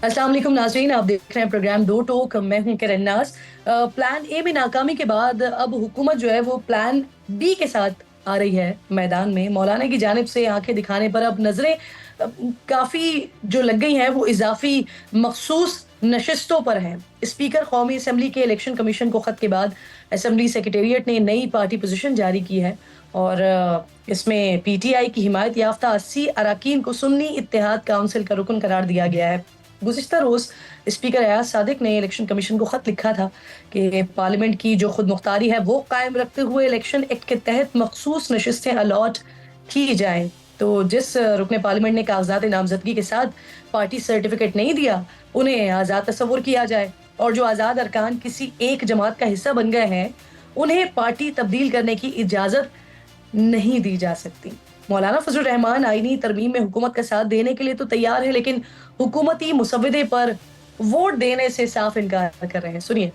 अस्सलाम वालेकुम नाज़रीन, आप देख रहे हैं प्रोग्राम दो टोक। मैं हूं किरण नाज। प्लान ए में नाकामी के बाद अब हुकूमत जो है वो प्लान बी के साथ आ रही है मैदान में। मौलाना की जानिब से आंखें दिखाने पर अब नजरें काफी जो लग गई हैं वो इजाफी मखसूस नशिस्तों पर हैं। स्पीकर कौमी असम्बली के इलेक्शन कमीशन को खत के बाद असम्बली सेक्रेटेरिएट ने नई पार्टी पोजीशन जारी की है और इसमें पीटीआई की हिमायत याफ्ता 80 अरकान को सुन्नी इत्तेहाद काउंसिल का रुकन करार दिया गया है। गुज़िश्ता रोज स्पीकर अयाज सादिक ने इलेक्शन कमीशन को खत लिखा था कि पार्लियामेंट की जो खुद मुख्तारी है वो कायम रखते हुए इलेक्शन एक्ट के तहत मखसूस नशिस्तें अलॉट की जाएं। तो जिस रुकने पार्लियामेंट ने कागजात नामजदगी के साथ पार्टी सर्टिफिकेट नहीं दिया उन्हें आज़ाद तस्वुर किया जाए, और जो आज़ाद अरकान किसी एक जमात का हिस्सा बन गए हैं उन्हें पार्टी तब्दील करने की इजाज़त नहीं दी जा सकती। मौलाना फजल रहमान आईनी तरमीम में हुकूमत का साथ देने के लिए तो तैयार है, लेकिन हुकूमती मुसव्वदे पर वोट देने से साफ इनकार कर रहे हैं। सुनिए।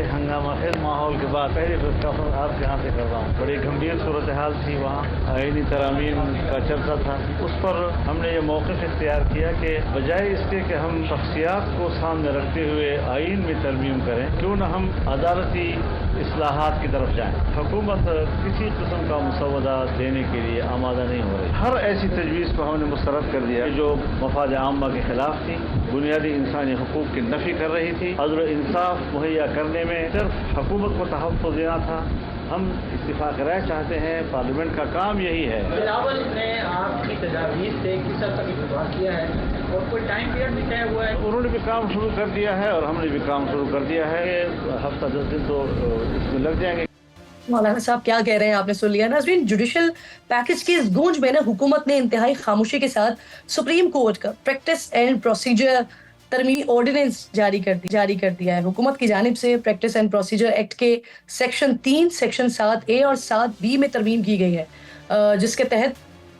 हंगामा खेज माहौल के बाद पहले प्रेस आप यहाँ से कर रहा हूँ। बड़ी गंभीर सूरत हाल थी वहाँ, आईनी तरामीम का चर्चा था। उस पर हमने ये मौक़िफ़ इख्तियार किया कि बजाय इसके कि हम शख्सियात को सामने रखते हुए आइन में तरमीम करें, क्यों न हम अदालती इस्लाहात की तरफ जाएं। हुकूमत किसी किस्म का मुसव्वदा देने के लिए आमादा नहीं हो रही। हर ऐसी तजवीज़ को हमने मुस्तरद कर दिया जो मफाद आम्मा के खिलाफ थी, बुनियादी इंसानी हकूक़ की नफ़ी कर रही थी। अदल इंसाफ मुहैया करने में सिर्फ हुकूमत को तहफ़्फ़ुज़ देना था। हम इत्तिफ़ाक़ राय चाहते हैं, पार्लियामेंट का काम यही है। बिलावल ने आपकी तजावीज़ से किस हद तक इत्तिफ़ाक़ किया है और कोई टाइम पीरियड भी तय हुआ है? उन्होंने भी काम शुरू कर दिया है और हमने भी काम शुरू कर दिया है। हफ्ता 10 दिन तो इसमें लग जाएंगे। मौलाना साहब क्या कह रहे हैं आपने सुन लिया नाज़रीन। जुडिशल पैकेज की इस गूंज में ना हुकूमत ने इंतहाई खामोशी के साथ सुप्रीम कोर्ट का प्रैक्टिस एंड प्रोसीजर तरमीमी ऑर्डिनेंस जारी कर दिया है। हुकूमत की जानिब से प्रैक्टिस एंड प्रोसीजर एक्ट के सेक्शन 3, सेक्शन 7A और 7B में तरमीम की गई है, जिसके तहत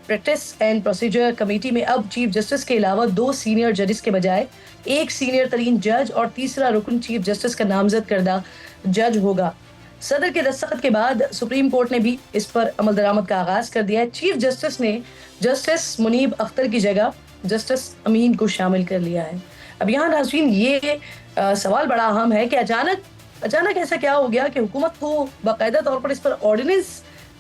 प्रैक्टिस एंड प्रोसीजर कमेटी में अब चीफ जस्टिस के अलावा 2 सीनियर जजेस के बजाय एक सीनियर तरीन जज और तीसरा रुकन चीफ जस्टिस का नामजद करदा जज होगा। सदर के दस्तखत के बाद सुप्रीम कोर्ट ने भी इस पर अमल दरामद का आगाज कर दिया है। चीफ जस्टिस ने जस्टिस मुनीब अख्तर की जगह जस्टिस अमीन को शामिल कर लिया है। अब यहाँ नाज़रीन ये सवाल बड़ा अहम है कि अचानक ऐसा क्या हो गया कि हुकूमत को बाकायदा तौर पर इस पर ऑर्डिनेंस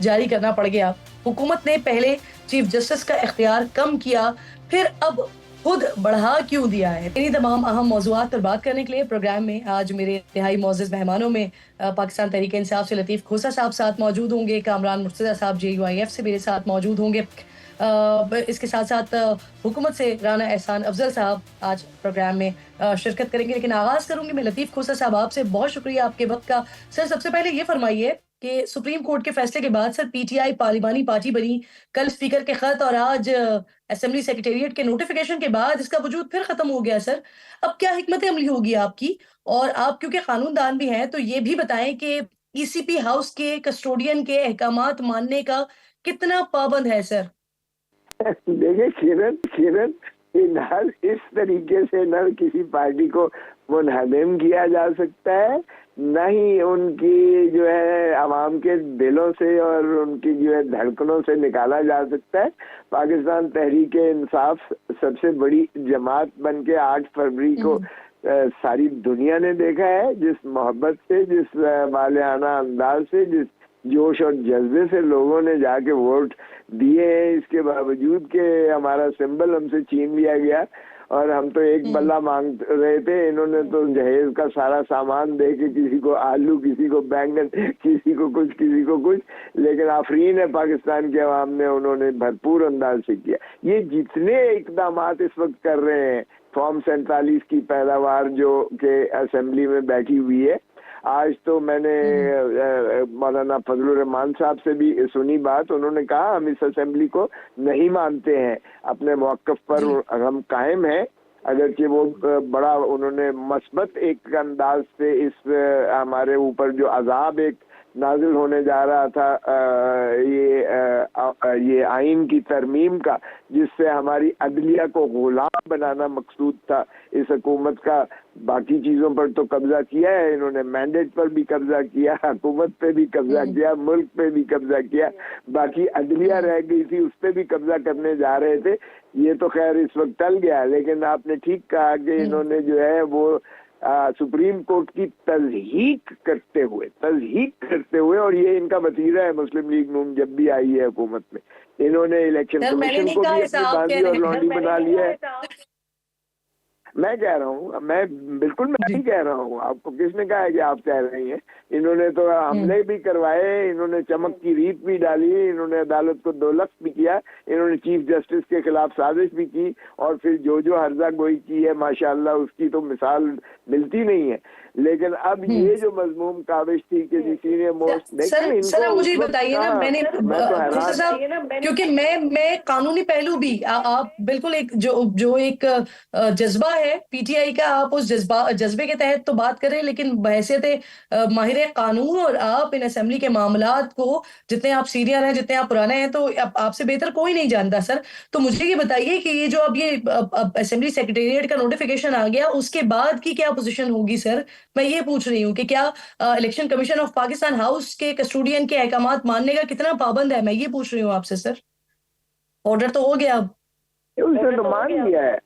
जारी करना पड़ गया। हुकूमत ने पहले चीफ जस्टिस का इख्तियार कम किया, फिर अब खुद बढ़ा क्यों दिया है। इन्हीं तमाम अहम मौज़ूआत पर बात करने के लिए प्रोग्राम में आज मेरे इंतहाई मोअज़्ज़ज़ मेहमानों में पाकिस्तान तहरीक इंसाफ से लतीफ़ खोसा साहब साथ मौजूद होंगे, कामरान मुर्तज़ा साहब JUIF से मेरे साथ मौजूद होंगे। इसके साथ साथ हुकूमत से राना एहसान अफजल साहब आज प्रोग्राम में शिरकत करेंगे। लेकिन आगाज़ करूंगी मैं लतीफ़ खोसा साहब आपसे। बहुत शुक्रिया आपके वक्त का। सर, सबसे पहले ये फरमाइए कि सुप्रीम कोर्ट के फैसले के बाद सर पीटीआई पार्लिमानी पार्टी बनी, कल स्पीकर के खत और आज असेंबली सेक्रेटेरिएट के नोटिफिकेशन के बाद इसका वजूद फिर खत्म हो गया। सर, अब क्या हिकमत अमली होगी आपकी? और आप क्योंकि कानूनदान भी हैं तो ये भी बताएं कि ईसीपी हाउस के कस्टोडियन के अहकामात मानने का कितना पाबंद है सर? देखिए किरण फिलहाल इस तरीके से न किसी पार्टी को मुनहदम किया जा सकता है, न ही उनकी जो है आवाम के दिलों से और उनकी जो है धड़कनों से निकाला जा सकता है। पाकिस्तान तहरीक इंसाफ सबसे बड़ी जमात बन के 8 फरवरी को सारी दुनिया ने देखा है, जिस मोहब्बत से, जिस वालियाना अंदाज से, जिस जोश और जज्बे से लोगों ने जाके वोट दिए हैं। इसके बावजूद के हमारा सिंबल हमसे छीन लिया गया और हम तो एक बल्ला मांग रहे थे, इन्होंने तो जहेज का सारा सामान दे के किसी को आलू, किसी को बैंगन, किसी को कुछ, लेकिन आफरीन है पाकिस्तान के अवाम ने, उन्होंने भरपूर अंदाज से किया। ये जितने इकदाम इस वक्त कर रहे हैं, फॉर्म 47 की पैदावार जो के असेंबली में बैठी हुई है, आज तो मैंने मौलाना फजलुर रहमान साहब से भी सुनी बात। उन्होंने कहा हम इस असेंबली को नहीं मानते हैं, अपने मौक़िफ़ पर हम कायम हैं। अगरचे वो बड़ा उन्होंने मस्बत एक अंदाज से इस हमारे ऊपर जो अजाब एक नाजिल होने जा रहा था ये आइन की तरमीम का, जिससे हमारी अदलिया को गुलाम बनाना मकसूद था इस हुकूमत का। बाकी चीजों पर तो कब्जा किया है इन्होंने, मैंडेट पर भी कब्जा किया, हुकूमत पे भी कब्जा किया, मुल्क पे भी कब्जा किया, बाकी अदलिया रह गई थी उस पे भी कब्जा करने जा रहे थे। ये तो खैर इस वक्त टल गया, लेकिन आपने ठीक कहा कि इन्होंने जो है वो सुप्रीम कोर्ट की तज़हीक करते हुए, और ये इनका वतीरा है मुस्लिम लीग नून जब भी आई है हुकूमत में, इन्होंने इलेक्शन कमीशन को भी अपनी बांधी और लौंडी बना लिया है। मैं कह रहा हूँ, मैं नहीं कह रहा हूँ, आपको किसने कहा है कि आप कह रही हैं? इन्होंने तो हमले भी करवाए, इन्होंने चमक की रीत भी डाली, इन्होंने अदालत को दोलख भी किया, इन्होंने चीफ जस्टिस के खिलाफ साजिश भी की, और फिर जो हर्जा गोई की है माशाल्लाह उसकी तो मिसाल मिलती नहीं है। लेकिन अब ये जो मजमूम काविश थी कि सीनियर मोस्ट, सर आप मुझे बताइए ना, मैंने क्योंकि मैं कानूनी पहलू भी आप बिल्कुल एक जो एक जज्बा है पीटीआई का, आप उस जज्बे के तहत तो बात करें, लेकिन बहैसियत माहिर कानून और आप इन असेंबली के मामलात को, जितने आप सीनियर हैं, जितने आप पुराने हैं, तो आपसे बेहतर कोई नहीं जानता सर। तो मुझे ये बताइए कि ये जो अब ये असेंबली सेक्रेटेरिएट का नोटिफिकेशन आ गया, उसके बाद की क्या पोजीशन होगी सर? मैं ये पूछ रही हूँ कि क्या election commission of Pakistan house के कस्टोडियन के अहकामात मानने का कितना पाबंद है? मैं ये पूछ रही हूँ आपसे सर। ऑर्डर तो हो गया, अब उसने तो मान लिया है।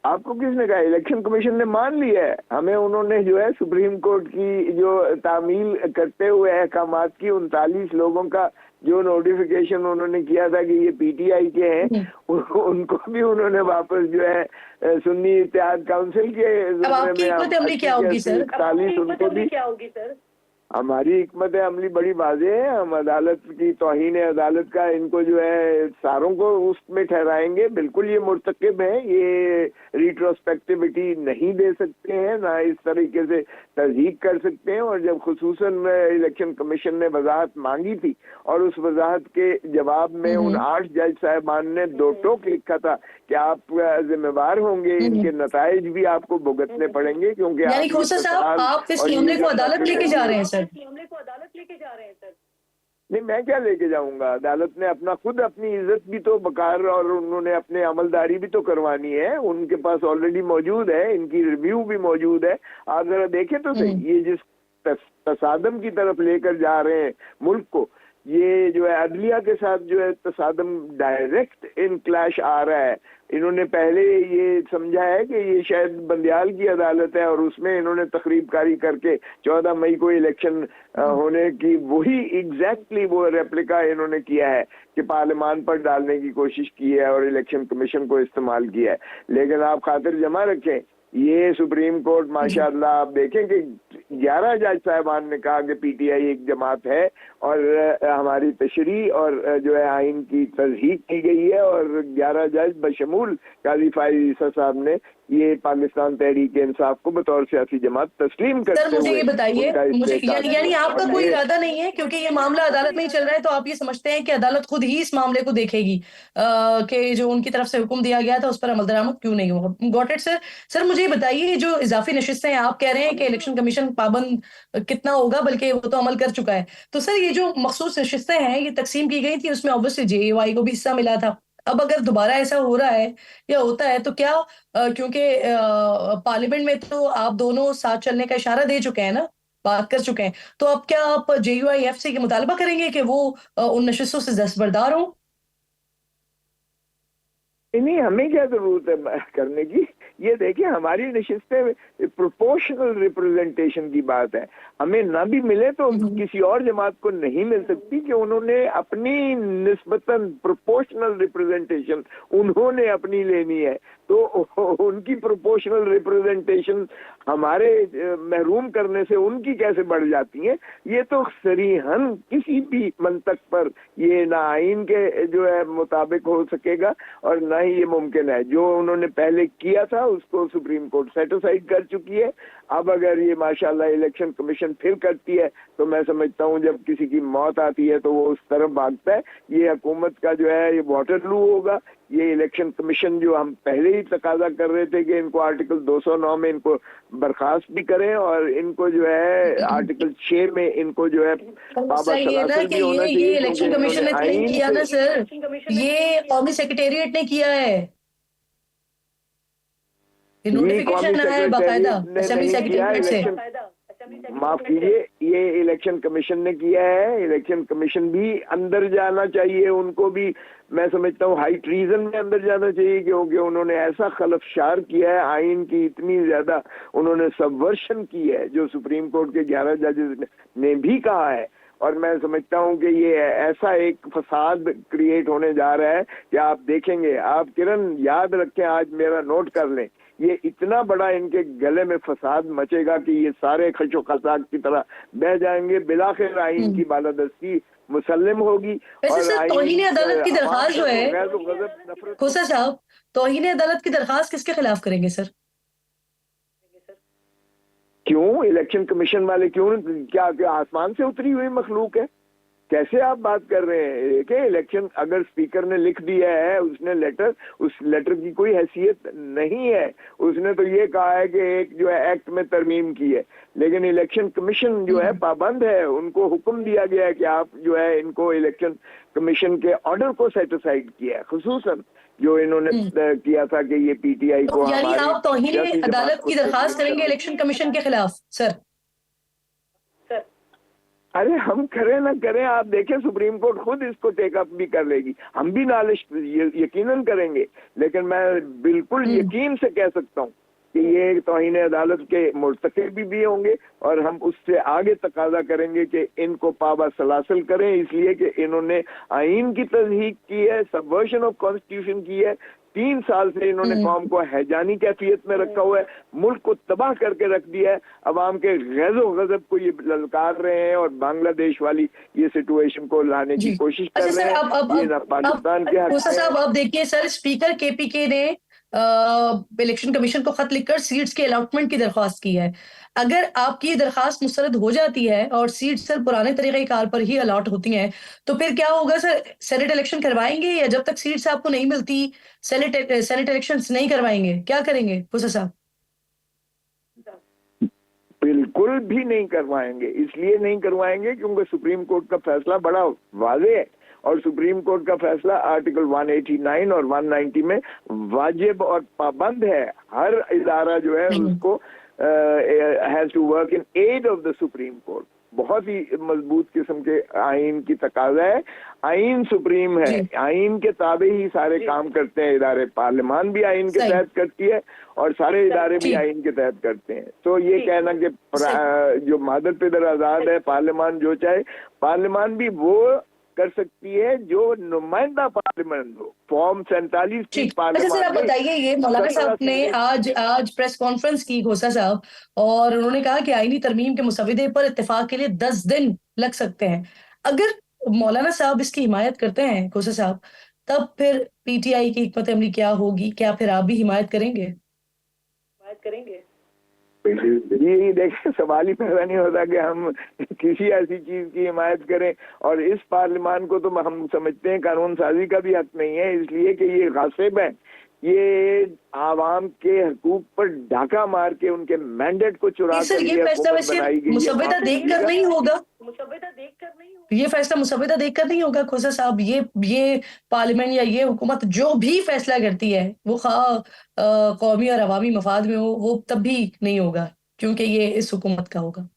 आपको किसने कहा? इलेक्शन कमीशन ने मान लिया है। हमें उन्होंने जो है सुप्रीम कोर्ट की जो तामील करते हुए अहकामात की 39 लोगों का जो नोटिफिकेशन उन्होंने किया था कि ये पीटीआई के हैं, उनको भी उन्होंने वापस जो है सुन्नी इत्तेहाद काउंसिल के क्या होगी सर? 41 उनको भी क्या होगी सर? हमारी हिकमत अमली बड़ी वाज़ेह है। हम अदालत की तौहीन अदालत का इनको जो है सारों को उसमें ठहराएंगे। बिल्कुल ये मुर्तकिब है, ये रिट्रोस्पेक्टिविटी नहीं दे सकते हैं, ना इस तरीके से तज़हीक कर सकते हैं। और जब खुसूसन इलेक्शन कमीशन ने वजाहत मांगी थी और उस वजाहत के जवाब में उन 8 जज साहिबान ने 2 टोक लिखा था कि आप जिम्मेवार होंगे, इनके नताइज भी आपको भुगतने पड़ेंगे, क्योंकि आप इस मामले को अदालत लेके जा रहे हैं सर? नहीं, मैं क्या लेके जाऊंगा? अदालत ने अपनी इज्जत भी तो बकार, और उन्होंने अपने अमलदारी भी तो करवानी है। उनके पास ऑलरेडी मौजूद है, इनकी रिव्यू भी मौजूद है। आप जरा देखें तो सही, ये जिस तसादम की तरफ लेकर जा रहे हैं मुल्क को, ये जो है अदलिया के साथ जो है तसादम डायरेक्ट इन क्लैश आ रहा है। इन्होंने पहले ये समझा है कि ये शायद बंदियाल की अदालत है, और उसमें इन्होंने तकरीबकारी करके 14 मई को इलेक्शन होने की वही एग्जैक्टली वो रेप्लिका इन्होंने किया है कि पार्लियामान पर डालने की कोशिश की है और इलेक्शन कमीशन को इस्तेमाल किया है। लेकिन आप खातिर जमा रखें, ये सुप्रीम कोर्ट माशाल्लाह आप देखें कि 11 जज साहिबान ने कहा कि पीटीआई एक जमात है, और हमारी तशरीह और जो है आइन की तज़हीक की गई है, और 11 जज बशमूल काजी फाइज ईसा साहब ने ये पाकिस्तान तहरीक इंसाफ को बतौर सियासी जमात तस्लीम करते हुए। सर मुझे ये बताइए, मुझे यानी आपका कोई इरादा नहीं है, क्योंकि ये मामला अदालत में ही चल रहा है, तो आप ये समझते हैं कि अदालत खुद ही इस मामले को देखेगी कि जो उनकी तरफ से हुक्म दिया गया था उस पर अमल दरामद क्यों नहीं हुआ? Got it sir. सर मुझे ये बताइए, जो इजाफी नशिस्तें आप कह रहे हैं कि इलेक्शन कमीशन पाबंद कितना होगा, बल्कि वो तो अमल कर चुका है, तो सर ये जो मखसूस नशिस्तें हैं ये तकसीम की गई थी, उसमें ऑब्वियसली जेएवाई को भी हिस्सा मिला था। अब अगर दोबारा ऐसा हो रहा है या होता है तो क्या, क्योंकि पार्लियामेंट में तो आप दोनों साथ चलने का इशारा दे चुके हैं ना, बात कर चुके हैं, तो अब क्या आप जेयूआईएफ से मुतालबा करेंगे कि वो उन नशिस्तों से दस्तबरदार हो? नहीं, हमें क्या जरूरत है करने की? ये देखिए, हमारी नशिस्तें प्रोपोर्शनल रिप्रेजेंटेशन की बात है। हमें ना भी मिले तो किसी और जमात को नहीं मिल सकती कि उन्होंने अपनी निस्बतन प्रोपोर्शनल रिप्रेजेंटेशन उन्होंने अपनी लेनी है, तो उनकी प्रोपोर्शनल रिप्रेजेंटेशन हमारे महरूम करने से उनकी कैसे बढ़ जाती है? ये तो सरीहन किसी भी मंतक पर ये ना आइन के जो है मुताबिक हो सकेगा और ना ही ये मुमकिन है। जो उन्होंने पहले किया था उसको सुप्रीम कोर्ट सेटिसाइड कर चुकी है। अब अगर ये माशाल्लाह इलेक्शन कमीशन फिर करती है तो मैं समझता हूँ जब किसी की मौत आती है तो वो उस तरफ भागता है। ये हुकूमत का जो है ये वाटरलू होगा, ये इलेक्शन कमीशन जो हम पहले ही तकाजा कर रहे थे कि इनको आर्टिकल 209 में इनको बर्खास्त भी करें और इनको जो है आर्टिकल 6 में इनको जो है सर ये ना कि ये इलेक्शन कमीशन ने नहीं किया ना सर, ये कौमी सेक्रेटेरिएट ने किया है, ये नोटिफिकेशन आया है बाकायदा असेंबली सेक्रेटेरिएट से। माफ कीजिए, ये इलेक्शन कमीशन ने किया है। इलेक्शन कमीशन भी अंदर जाना चाहिए, उनको भी मैं समझता हूँ हाई ट्रीजन में अंदर जाना चाहिए, क्योंकि उन्होंने ऐसा खलफशार किया है, आइन की इतनी ज्यादा उन्होंने सबवर्शन की है जो सुप्रीम कोर्ट के 11 जजेस ने भी कहा है। और मैं समझता हूँ कि ये ऐसा एक फसाद क्रिएट होने जा रहा है कि आप देखेंगे, आप किरण याद रखें, आज मेरा नोट कर लें, ये इतना बड़ा इनके गले में फसाद मचेगा कि ये सारे खशो खसाक की तरह बह जाएंगे। बिलाखिर आइन की बालादस्ती मुसल्लम होगी। और तौहीन अदालत की दरखास्त जो है खोसा साहब, तौहीन अदालत की दरखास्त किसके खिलाफ करेंगे सर? क्यों इलेक्शन कमीशन वाले क्यों, क्या आसमान से उतरी हुई मखलूक है? कैसे आप बात कर रहे हैं कि इलेक्शन अगर स्पीकर ने लिख दिया है, उसने लेटर, उस लेटर की कोई हैसियत नहीं है। उसने तो ये कहा है कि एक जो है एक्ट में तरमीम की है, लेकिन इलेक्शन कमीशन जो है पाबंद है। उनको हुक्म दिया गया है कि आप जो है इनको इलेक्शन कमीशन के ऑर्डर को सेटिसाइड किया है, खुसूसन जो इन्होंने किया था कि ये पीटीआई को यानी आप तौहीन अदालत की दरखास्त करेंगे इलेक्शन कमीशन के खिलाफ सर? अरे हम करें ना करें, आप देखें सुप्रीम कोर्ट खुद इसको टेकअप भी कर लेगी, हम भी नालिश यकीनन करेंगे, लेकिन मैं बिल्कुल यकीन से कह सकता हूँ कि ये तौहीन अदालत के मुर्तकिब भी होंगे और हम उससे आगे तकाजा करेंगे कि इनको पाबा सलासल करें, इसलिए कि इन्होंने आइन की तज़हीक की है, सबवर्शन ऑफ कॉन्स्टिट्यूशन की है। 3 साल से इन्होंने कौम को हैजानी कैफियत में रखा हुआ है, मुल्क को तबाह करके रख दिया है। अवाम के गैज़ो गज़ब को ये ललकार रहे हैं और बांग्लादेश वाली ये सिचुएशन को लाने की कोशिश कर रहे हैं। ये ना पाकिस्तान के हक में। साहब अब देखिए सर, स्पीकर केपीके ने इलेक्शन कमीशन को खत लिखकर सीट्स के अलॉटमेंट की दरख्वास्त की है। अगर आपकी ये दरख्वास्त मुस्तरद हो जाती है और सीट सर पुराने तरीक़ेकार पर ही अलॉट होती हैं, तो फिर क्या होगा सर? सेनेट इलेक्शन करवाएंगे या जब तक सीट्स आपको नहीं मिलती सेनेट इलेक्शंस नहीं करवाएंगे? क्या करेंगे खुसा साहब? बिल्कुल भी नहीं करवाएंगे। इसलिए नहीं करवाएंगे क्योंकि सुप्रीम कोर्ट का फैसला बड़ा वाज़ेह है और सुप्रीम कोर्ट का फैसला आर्टिकल 189 और 190 में वाजिब और पाबंद है। हर इदारा जो है उसको has to work in aid of the Supreme Court. बहुत ही मजबूत किस्म के आइन की तकाजा है। आइन सुप्रीम है, आइन के ताबे ही सारे काम करते हैं इदारे। पार्लियामान भी आइन के तहत करती है और सारे इदारे भी आइन के तहत करते हैं। तो ये कहना कि जो मादर पिदर आजाद है, पार्लियामान जो चाहे, पार्लियामान भी वो कर सकती है जो नुमाइंदा पार्लियामेंट हो। फॉर्म 47 की पार्लियामेंट। सर आप बताइए, ये मौलाना साहब ने आज प्रेस कॉन्फ्रेंस की खोसा साहब, और उन्होंने कहा कि आईनी तरमीम के मुसविदे पर इत्तेफाक के लिए 10 दिन लग सकते हैं। अगर मौलाना साहब इसकी हिमायत करते हैं खोसा साहब, तब फिर पीटीआई की हिकमत अमली क्या होगी? क्या फिर आप भी हिमायत करेंगे? ये देखिए, सवाल ही पैदा नहीं होता कि हम किसी ऐसी चीज की हिमायत करें। और इस पार्लियामान को तो हम समझते हैं कानून साजी का भी हक नहीं है, इसलिए कि ये गासिब है। ये आवाम के हकूक पर डाका मार के उनके मैंडेट को चुरा कर ये फैसला वैसे मुसविदा देखकर नहीं होगा। ये फैसला मुसविदा देखकर नहीं होगा खोसा साहब। ये पार्लियामेंट या ये हुकूमत जो भी फैसला करती है वो कौमी और अवामी मफाद में हो, वो तब भी नहीं होगा क्योंकि ये इस हुकूमत का होगा।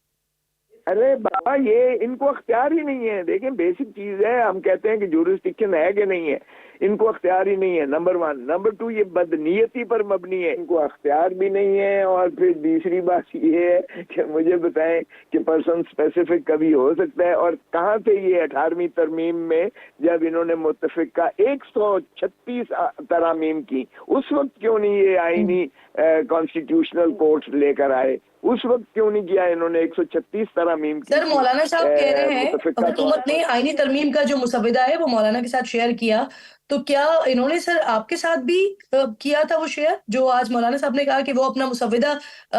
अरे बाबा, ये इनको अख्तियार ही नहीं है। देखें, बेसिक चीज है, हम कहते हैं कि जुरिस्डिक्शन है कि नहीं है, इनको अख्तियार ही नहीं है, नंबर 1। नंबर 2, ये बदनीयती पर मबनी है, इनको अख्तियार भी नहीं है। और फिर तीसरी बात ये है कि मुझे बताएं कि पर्सन स्पेसिफिक कभी हो सकता है, और कहाँ थे ये 18वीं तरमीम में जब इन्होंने मुत्तफिक का 136 तरामीम की? उस वक्त क्यों नहीं ये आईनी कॉन्स्टिट्यूशनल कोर्ट लेकर आए? उस वक्त क्यों नहीं किया इन्होंने? 136 तरामीम की। सर मौलाना साहब कह रहे हैं हुकूमत ने आईनी तरमीम का जो मुसविदा है वो मौलाना के साथ शेयर किया, तो क्या इन्होंने सर आपके साथ भी किया था वो शेयर? जो आज मौलाना साहब ने कहा कि वो अपना मुसविदा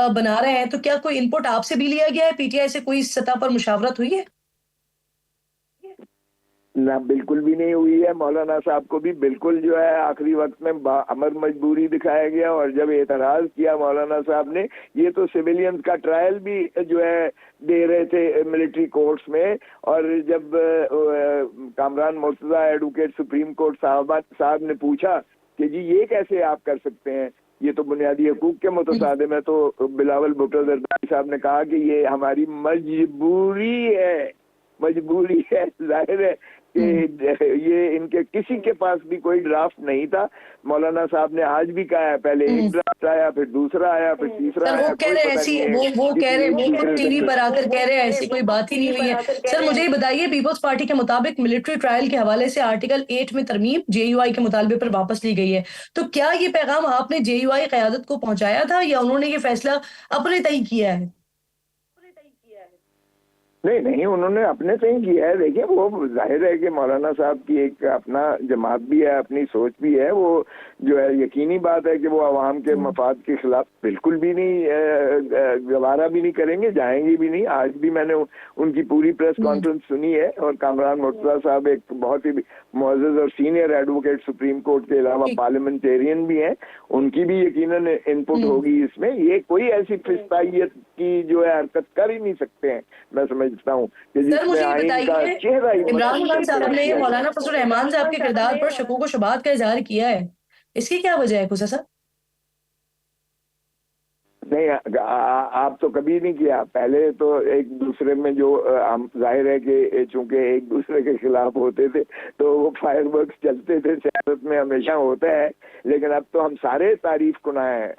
बना रहे हैं, तो क्या कोई इनपुट आपसे भी लिया गया है? पीटीआई से कोई सतह पर मुशावरत हुई है? ना बिल्कुल भी नहीं हुई है। मौलाना साहब को भी बिल्कुल जो है आखिरी वक्त में अमर मजबूरी दिखाया गया, और जब एतराज किया मौलाना साहब ने, ये तो सिविलियंस का ट्रायल भी जो है दे रहे थे मिलिट्री कोर्ट्स में, और जब Kamran Murtaza advocate supreme court साहब ने पूछा कि जी ये कैसे आप कर सकते हैं, ये तो बुनियादी हकूक के मुतसादिम है, तो बिलावल भुट्टो जरदारी साहब ने कहा कि ये हमारी मजबूरी है, मजबूरी है। जाहिर है कि ये इनके किसी के पास भी कोई ड्राफ्ट नहीं था। मौलाना साहब ने आज भी कहा है, पहले एक ड्राफ्ट आया, फिर दूसरा आया, फिर तीसरा आया। वो कह रहे ऐसी वो कह रहे वो टीवी पर आकर कह रहे ऐसी कोई बात ही नहीं हुई है। सर मुझे ये बताइए, पीपल्स पार्टी के मुताबिक मिलिट्री ट्रायल के हवाले से आर्टिकल 8 में तरमीम जेयूआई के मुतालबे पर वापस ली गई है, तो क्या ये पैगाम आपने जेयूआई क़यादत को पहुंचाया था या उन्होंने ये फैसला अपने तय किया है? नहीं नहीं, उन्होंने अपने से ही किया है। देखिए, वो जाहिर है कि मौलाना साहब की एक अपना जमात भी है, अपनी सोच भी है। वो जो है यकीनी बात है कि वो अवाम के मफाद के खिलाफ बिल्कुल भी नहीं गवारा भी नहीं करेंगे, जाएंगे भी नहीं। आज भी मैंने उनकी पूरी प्रेस कॉन्फ्रेंस सुनी है, और कामरान मुर्तजा साहब एक बहुत ही मुअज़्ज़ज़ और सीनियर एडवोकेट सुप्रीम कोर्ट के अलावा पार्लियामेंटेरियन भी हैं, उनकी भी यकीनन इनपुट होगी इसमें। ये कोई ऐसी फिस्तायत की जो है हरकत कर ही नहीं सकते हैं, मैं समझता हूँ कि जिसमें आइन का चेहरा ही। इमरान खान साहब ने मौलाना फजल रहमान साहब के किरदार पर शकों को शुबात का इजहार किया है, इसकी क्या वजह है खुसा साहब? नहीं, आप तो कभी नहीं किया। पहले तो एक दूसरे में जो हम जाहिर है कि चूंकि एक दूसरे के खिलाफ होते थे तो वो फायरवर्क्स चलते थे, सियासत में हमेशा होता है। लेकिन अब तो हम सारे तारीफ कुना है,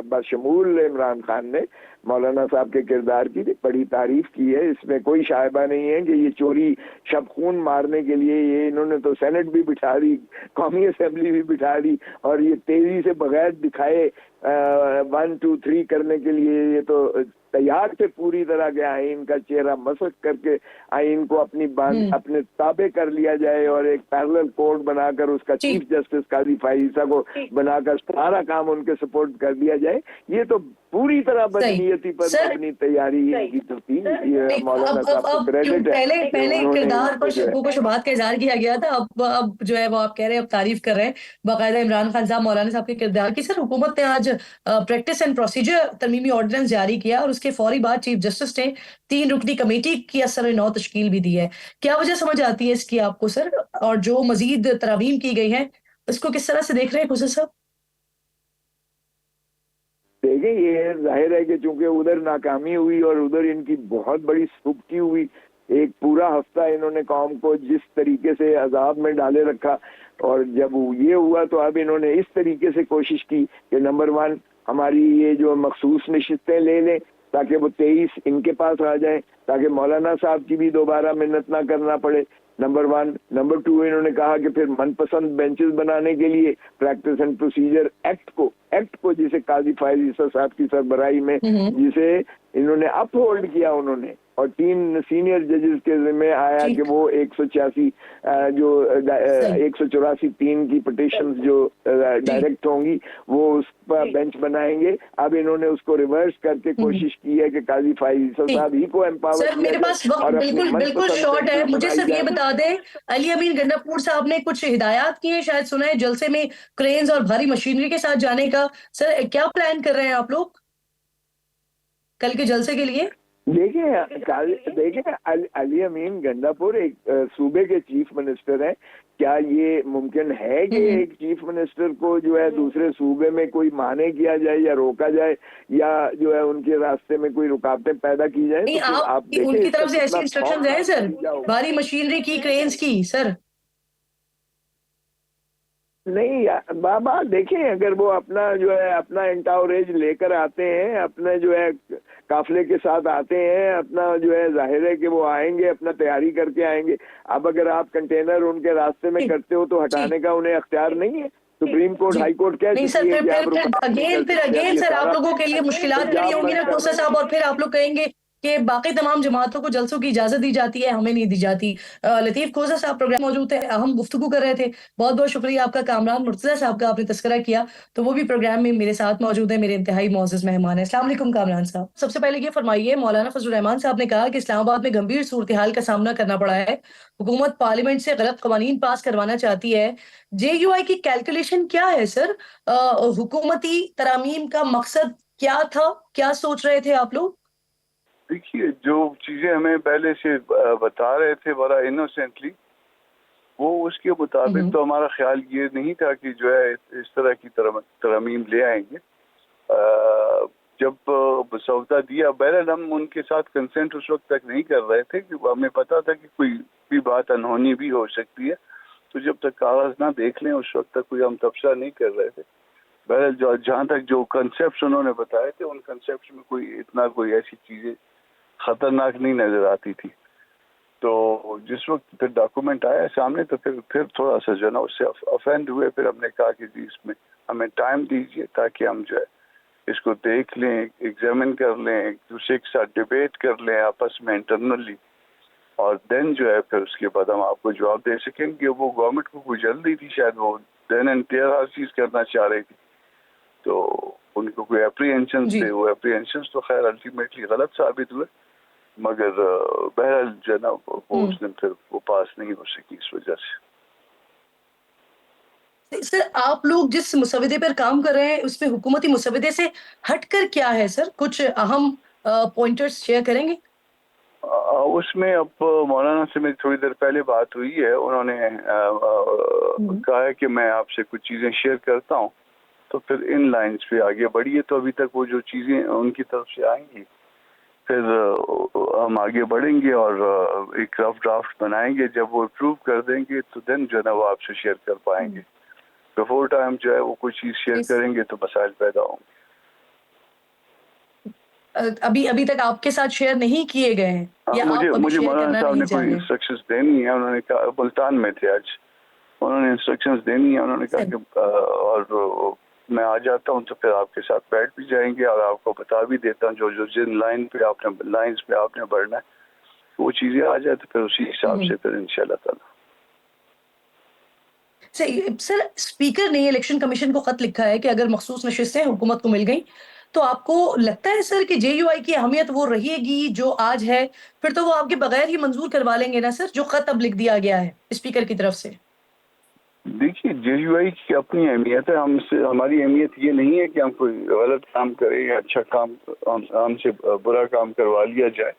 बशमूल इमरान खान ने मौलाना साहब के किरदार की बड़ी तारीफ की है। इसमें कोई शायबा नहीं है कि ये चोरी शब खून मारने के लिए ये इन्होंने तो सेनेट भी बिठा दी, कौमी असेंबली भी बिठा दी, और ये तेजी से बगैर दिखाए 1 2 3 करने के लिए ये तो तैयार थे पूरी तरह के आइन का चेहरा मसक करके आइन को अपने ताबे कर लिया जाए, और एक पैरेलल कोर्ट बनाकर उसका चीफ जस्टिस काजी फाइजा को बनाकर सारा काम उनके सपोर्ट कर दिया जाए। ये तो पूरी तरह बदनीयती पर अपनी तैयारी की तो थी। ये मौलाना साहब को क्रेडिट है। पहले किरदार पर शकों को शुबात का इजहार किया गया था, अब जो है वो आप कह रहे हैं, अब तारीफ कर रहे हैं बाकायदा इमरान खान साहब मौलाना साहब के किरदार की। सर हुकूमत ने आज प्रैक्टिस एंड प्रोसीजर तरमीमी ऑर्डिनेंस जारी किया, और उसके फौरी बाद चीफ जस्टिस ने 3 रुकनी कमेटी की असर 9 तश्कील भी दी है। क्या वजह समझ आती है इसकी आपको सर, और जो मजीद तरामीम की गई है इसको किस तरह से देख रहे हैं खुसा साहब? देखिए, ये जाहिर है कि चूंकि उधर नाकामी हुई और उधर इनकी बहुत बड़ी सुबकी हुई, एक पूरा हफ्ता इन्होंने कौम को जिस तरीके से अजाब में डाले रखा, और जब ये हुआ तो अब इन्होंने इस तरीके से कोशिश की कि नंबर 1 हमारी ये जो मखसूस नशिस्तें ले लें ताकि वो 23 इनके पास आ जाए, ताकि मौलाना साहब की भी दोबारा मिन्नत ना करना पड़े, नंबर 1। नंबर 2, इन्होंने कहा कि फिर मनपसंद बेंचेस बनाने के लिए प्रैक्टिस एंड प्रोसीजर एक्ट को जिसे काजी फाइज ईसा साहब की सरबराही में जिसे इन्होंने अपहोल्ड किया उन्होंने, और 3 सीनियर जजेस के जिम्मे आया कि वो 186 जो 184(3) की पिटिशन जो डायरेक्ट होंगी वो उस पर बेंच बनाएंगे। अब इन्होंने उसको रिवर्स करके कोशिश की है कि काजी फाइज साहब ही को एम्पावर किया। मेरे पास वक्त बिल्कुल शॉर्ट है, मुझे सिर्फ ये बता दें, अली अमीन गंडापुर साहब ने कुछ हिदायत की है, शायद सुना है जलसे में क्रेन्स और भारी मशीनरी के साथ जाने का। सर क्या प्लान कर रहे हैं आप लोग कल के जलसे के लिए? देखिए अली अमीन गंडापुर एक सूबे के चीफ मिनिस्टर हैं। क्या ये मुमकिन है कि एक चीफ मिनिस्टर को जो है दूसरे सूबे में कोई माने किया जाए या रोका जाए, या जो है उनके रास्ते में कोई रुकावटें पैदा की जाए? नहीं, तो आप उनकी तरफ से ऐसी इंस्ट्रक्शंस हैं सर, भारी मशीनरी की, क्रेन्स की? सर नहीं बाबा, देखें, अगर वो अपना जो है अपना एंटावरेज लेकर आते हैं, अपने जो है काफिले के साथ आते हैं, अपना जो है जाहिर है कि वो आएंगे, अपना तैयारी करके आएंगे। अब अगर आप कंटेनर उनके रास्ते में करते हो तो हटाने का उन्हें अख्तियार नहीं है। सुप्रीम कोर्ट, हाई कोर्ट क्या नहीं सर, फिर अगेन सर आप लोगों के लिए मुश्किलात खड़ी होंगी ना कोसा साहब, और फिर आप लोग कहेंगे कि बाकी तमाम जमातों को जलसों की इजाजत दी जाती है, हमें नहीं दी जाती। लतीफ खोजा साहब प्रोग्राम मौजूद थे, हम गुफ्तगू कर रहे थे। बहुत बहुत शुक्रिया आपका। कामरान मुर्तज़ा साहब का आपने तस्करा किया, तो वो भी प्रोग्राम में मेरे साथ मौजूद है, मेरे इंतहाई मोअज़्ज़ज़ मेहमान है। अस्सलाम वालेकुम कामरान साहब। सबसे पहले ये फरमाइए, मौलाना फजल रहमान साहब ने कहा कि इस्लामाबाद में गंभीर सूरत हाल का सामना करना पड़ा है, हुकूमत पार्लियामेंट से गलत कवानीन पास करवाना चाहती है। JUI की कैलकुलेशन क्या है सर? हुकूमती तरामीम का मकसद क्या था? क्या सोच रहे थे आप लोग? देखिए, जो चीजें हमें पहले से बता रहे थे बड़ा इनोसेंटली, वो उसके मुताबिक तो हमारा ख्याल ये नहीं था कि जो है इस तरह की तरमीम ले आएंगे। जब सौदा दिया, बहरहाल हम उनके साथ कंसेंट उस वक्त तक नहीं कर रहे थे कि हमें पता था कि कोई भी बात अनहोनी भी हो सकती है, तो जब तक कागज ना देख लें उस वक्त तक कोई हम तबसरा नहीं कर रहे थे। बहरहाल जहाँ तक जो कंसेप्ट उन्होंने बताए थे, उन कंसेप्ट में कोई ऐसी चीजें खतरनाक नहीं नजर आती थी। तो जिस वक्त फिर डॉक्यूमेंट आया सामने, तो फिर थोड़ा सा जो ना उससे अफेंड हुए। फिर हमने कहा कि जी इसमें हमें टाइम दीजिए ताकि हम जो है इसको देख लें, एग्जामिन कर लें, एक दूसरे के साथ डिबेट कर लें आपस में इंटरनली, और देन जो है फिर उसके बाद हम आपको जवाब दे सकेंगे। वो गवर्नमेंट को कोई जल्दी थी, शायद वो देन एंड टेयर हर चीज करना चाह रही थी, तो उनको कोई एप्रीहेंशन थे। वो एप्रीहेंशन तो खैर अल्टीमेटली गलत साबित हुए, मगर बहरहाल जो है ना वो उस दिन फिर वो पास नहीं हो सकी इस वजह से। सर, आप लोग जिस मुसवदे पर काम कर रहे हैं, उसमें हुकूमती मुसवदे से हटकर क्या है सर? कुछ अहम पॉइंटर्स शेयर करेंगे? उसमें अब मौलाना से मेरी थोड़ी देर पहले बात हुई है, उन्होंने कहा है कि मैं आपसे कुछ चीज़ें शेयर करता हूँ, तो फिर इन लाइंस पे आगे बढ़िए। तो अभी तक वो जो चीज़ें उनकी तरफ से आएंगी, फिर हम आगे बढ़ेंगे और एक रफ ड्राफ्ट बनाएंगे। जब वो अप्रूव कर देंगे तो देन जो है ना वो आपसे शेयर कर पाएंगे। बिफोर टाइम जो है वो कोई चीज़ शेयर करेंगे तो मसाइल पैदा होंगे। अभी तक आपके साथ शेयर नहीं किए गए हैं, या आप अभी मुझे शेयर मौलाना करना साहब नहीं ने कोई चाह रहे? इंस्ट्रक्शंस देनी है। उन्होंने कहा, मुल्तान में थे आज, उन्होंने इंस्ट्रक्शंस देनी है। उन्होंने कहा कि और मैं आ जाता हूँ तो फिर आपके साथ बैठ भी जाएंगे और आपको बता भी देता हूँ जो जिन लाइंस पे आपने बढ़ना है, वो चीजें आ जाए तो फिर उसी हिसाब से फिर इंशाल्लाह ताला। सर, स्पीकर ने इलेक्शन कमीशन को खत लिखा है कि अगर मखसूस नशिस्तें हुकूमत को मिल गई, तो आपको लगता है सर कि JUI की अहमियत वो रहेगी जो आज है? फिर तो वो आपके बगैर ही मंजूर करवा लेंगे ना सर, जो खत अब लिख दिया गया है स्पीकर की तरफ से? देखिए, JUI की अपनी अहमियत है। हमारी अहमियत ये नहीं है कि हम कोई गलत काम करें या अच्छा काम हमसे बुरा काम करवा लिया जाए।